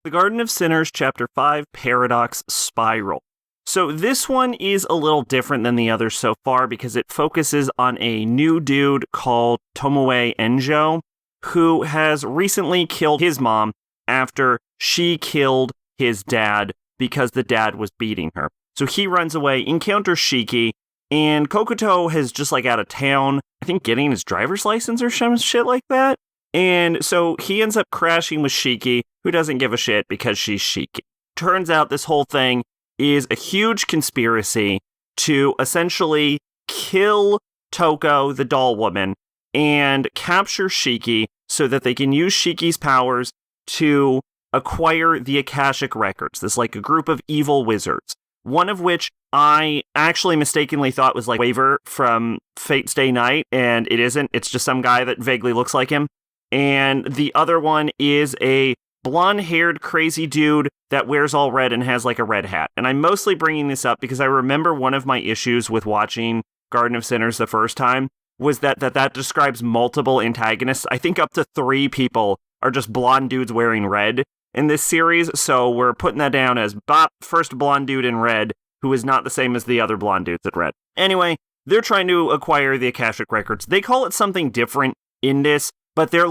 The Garden of Sinners, Chapter 5, Paradox Spiral. So this one is a little different than the others so far because it focuses on a new dude called Tomoe Enjo, who has recently killed his mom after she killed his dad because the dad was beating her. So he runs away, encounters Shiki, and Kokoto has just out of town, I think getting his driver's license or some shit like that. And so he ends up crashing with Shiki, who doesn't give a shit because she's Shiki. Turns out this whole thing is a huge conspiracy to essentially kill Toko, the doll woman, and capture Shiki so that they can use Shiki's powers to acquire the Akashic Records. This a group of evil wizards. One of which I actually mistakenly thought was Waver from Fate's Day Night, and it isn't. It's just some guy that vaguely looks like him. And the other one is a blonde-haired crazy dude that wears all red and has a red hat. And I'm mostly bringing this up because I remember one of my issues with watching Garden of Sinners the first time was that describes multiple antagonists. I think up to 3 people are just blonde dudes wearing red in this series, so we're putting that down as Bop, first blonde dude in red, who is not the same as the other blonde dudes in red. Anyway, they're trying to acquire the Akashic Records. They call it something different in this, but they're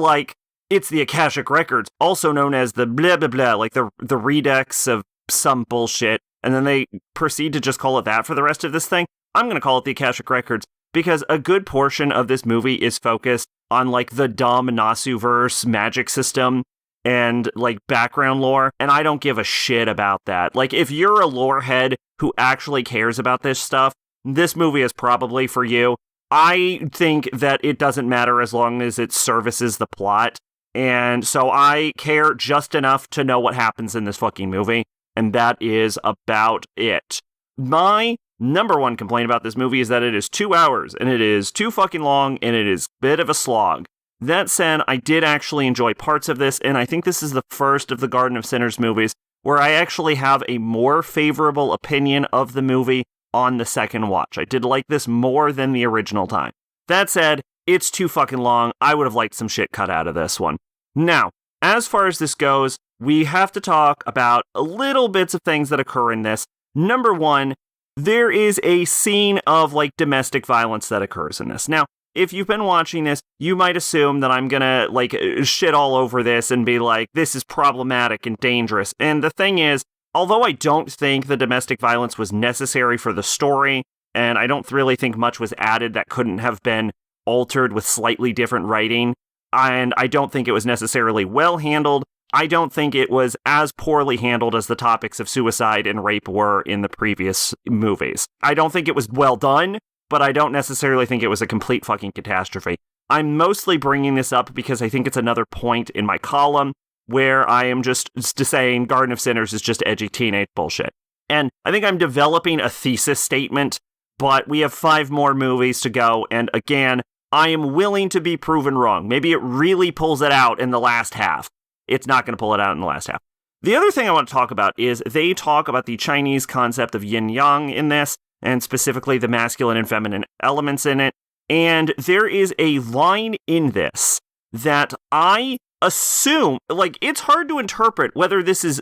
it's the Akashic Records, also known as the blah blah blah, the Redux of some bullshit, and then they proceed to just call it that for the rest of this thing. I'm going to call it the Akashic Records because a good portion of this movie is focused on the dumb Nasuverse magic system and background lore, and I don't give a shit about that. If you're a lore head who actually cares about this stuff, this movie is probably for you. I think that it doesn't matter as long as it services the plot. And so I care just enough to know what happens in this fucking movie. And that is about it. My number one complaint about this movie is that it is 2 hours and it is too fucking long and it is a bit of a slog. That said, I did actually enjoy parts of this. And I think this is the first of the Garden of Sinners movies where I actually have a more favorable opinion of the movie on the second watch. I did like this more than the original time. That said, it's too fucking long. I would have liked some shit cut out of this one. Now, as far as this goes, we have to talk about a little bits of things that occur in this. Number one, there is a scene of domestic violence that occurs in this. Now, if you've been watching this, you might assume that I'm gonna shit all over this and be this is problematic and dangerous. And the thing is, although I don't think the domestic violence was necessary for the story, and I don't really think much was added that couldn't have been altered with slightly different writing, and I don't think it was necessarily well handled, I don't think it was as poorly handled as the topics of suicide and rape were in the previous movies. I don't think it was well done, but I don't necessarily think it was a complete fucking catastrophe. I'm mostly bringing this up because I think it's another point in my column where I am just saying Garden of Sinners is just edgy teenage bullshit. And I think I'm developing a thesis statement, but we have 5 more movies to go, and again, I am willing to be proven wrong. Maybe it really pulls it out in the last half. It's not going to pull it out in the last half. The other thing I want to talk about is they talk about the Chinese concept of yin-yang in this, and specifically the masculine and feminine elements in it, and there is a line in this that I assume, it's hard to interpret whether this is,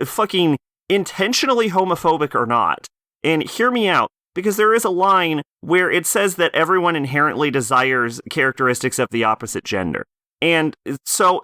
fucking intentionally homophobic or not. And hear me out, because there is a line where it says that everyone inherently desires characteristics of the opposite gender. And so,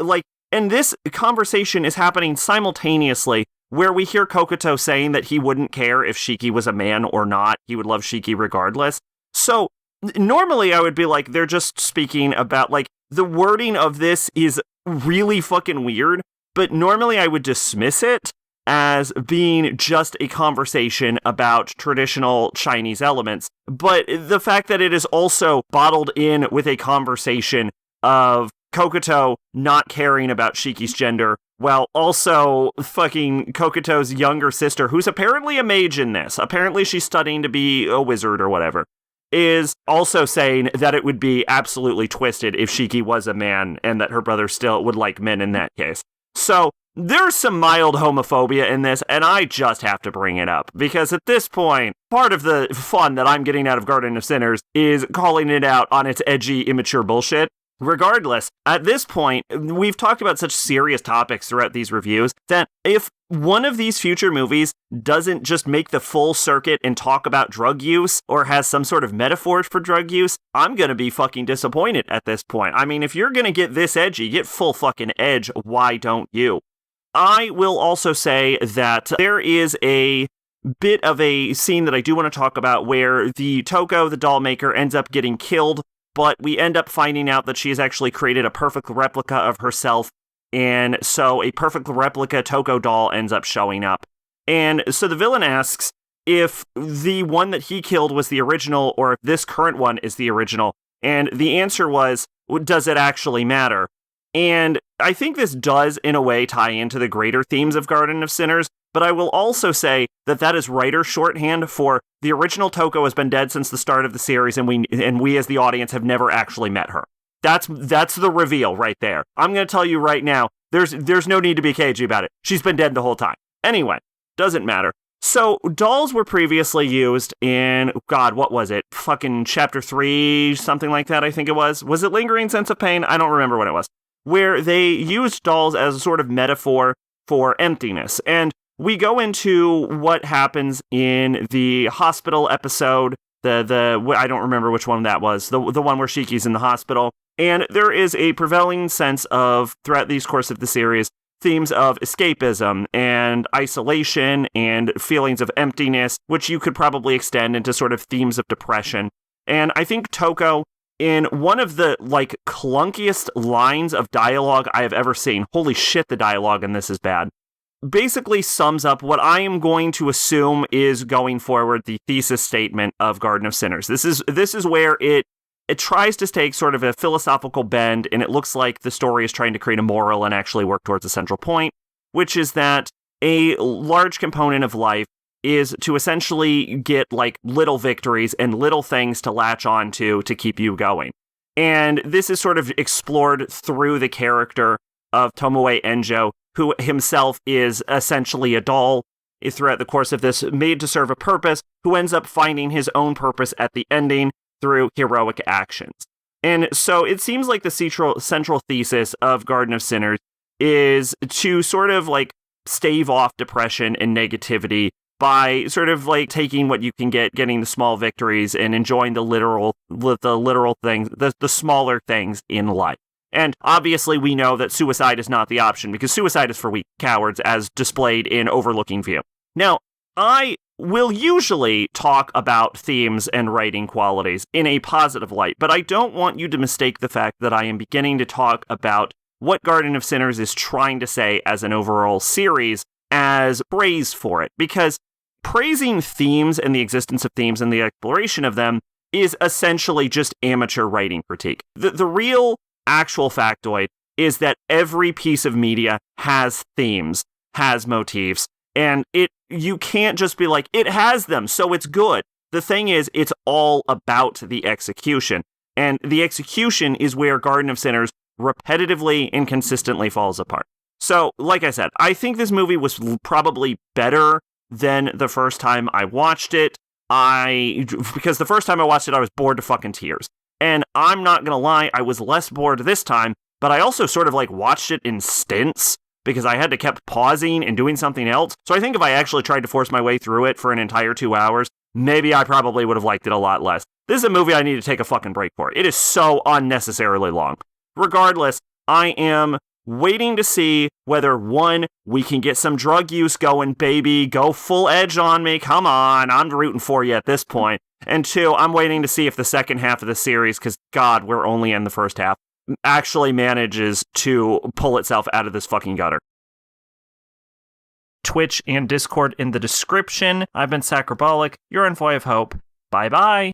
and this conversation is happening simultaneously where we hear Kokoto saying that he wouldn't care if Shiki was a man or not. He would love Shiki regardless. So, normally I would be they're just speaking about, the wording of this is really fucking weird, but normally I would dismiss it as being just a conversation about traditional Chinese elements. But the fact that it is also bottled in with a conversation of Kokoto not caring about Shiki's gender, while also fucking Kokoto's younger sister, who's apparently a mage in this, apparently she's studying to be a wizard or whatever, is also saying that it would be absolutely twisted if Shiki was a man and that her brother still would like men in that case. So there's some mild homophobia in this, and I just have to bring it up, because at this point, part of the fun that I'm getting out of Garden of Sinners is calling it out on its edgy, immature bullshit. Regardless, at this point, we've talked about such serious topics throughout these reviews that if one of these future movies doesn't just make the full circuit and talk about drug use or has some sort of metaphor for drug use, I'm going to be fucking disappointed at this point. I mean, if you're going to get this edgy, get full fucking edge, why don't you? I will also say that there is a bit of a scene that I do want to talk about where the Toko, the doll maker, ends up getting killed, but we end up finding out that she has actually created a perfect replica of herself, and so a perfect replica Toko doll ends up showing up. And so the villain asks if the one that he killed was the original, or if this current one is the original, and the answer was, does it actually matter? And I think this does, in a way, tie into the greater themes of Garden of Sinners, but I will also say that that is writer shorthand for the original Toko has been dead since the start of the series, and we as the audience have never actually met her. That's the reveal right there. I'm going to tell you right now, there's no need to be cagey about it. She's been dead the whole time. Anyway, doesn't matter. So, dolls were previously used in, God, what was it? Fucking chapter 3, something like that, I think it was. Was it Lingering Sense of Pain? I don't remember what it was. Where they used dolls as a sort of metaphor for emptiness. And we go into what happens in the hospital episode, I don't remember which one that was, the one where Shiki's in the hospital. And there is a prevailing sense of, throughout the course of the series, themes of escapism and isolation and feelings of emptiness, which you could probably extend into sort of themes of depression. And I think Toko, in one of the, clunkiest lines of dialogue I have ever seen, holy shit, the dialogue in this is bad, basically sums up what I am going to assume is, going forward, the thesis statement of Garden of Sinners. This is where it tries to take sort of a philosophical bend, and it looks like the story is trying to create a moral and actually work towards a central point, which is that a large component of life is to essentially get, little victories and little things to latch on to keep you going. And this is sort of explored through the character of Tomoe Enjo, who himself is essentially a doll throughout the course of this, made to serve a purpose, who ends up finding his own purpose at the ending through heroic actions. And so it seems like the central thesis of Garden of Sinners is to sort of stave off depression and negativity by sort of taking what you can get, getting the small victories, and enjoying the literal things, the smaller things in life. And obviously we know that suicide is not the option, because suicide is for weak cowards, as displayed in Overlooking View. Now, I will usually talk about themes and writing qualities in a positive light, but I don't want you to mistake the fact that I am beginning to talk about what Garden of Sinners is trying to say as an overall series as praise for it, because praising themes and the existence of themes and the exploration of them is essentially just amateur writing critique. The real actual factoid is that every piece of media has themes, has motifs, and you can't just be like, it has them, so it's good. The thing is, it's all about the execution. And the execution is where Garden of Sinners repetitively and consistently falls apart. So, like I said, I think this movie was probably better than the first time I watched it. Because the first time I watched it, I was bored to fucking tears. And I'm not gonna lie, I was less bored this time, but I also sort of watched it in stints, because I had to keep pausing and doing something else. So I think if I actually tried to force my way through it for an entire 2 hours, maybe I probably would have liked it a lot less. This is a movie I need to take a fucking break for. It is so unnecessarily long. Regardless, I am waiting to see whether, one, we can get some drug use going, baby. Go full edge on me. Come on. I'm rooting for you at this point. And two, I'm waiting to see if the second half of the series, because God, we're only in the first half, actually manages to pull itself out of this fucking gutter. Twitch and Discord in the description. I've been Sacrobolic. Your envoy of hope. Bye-bye.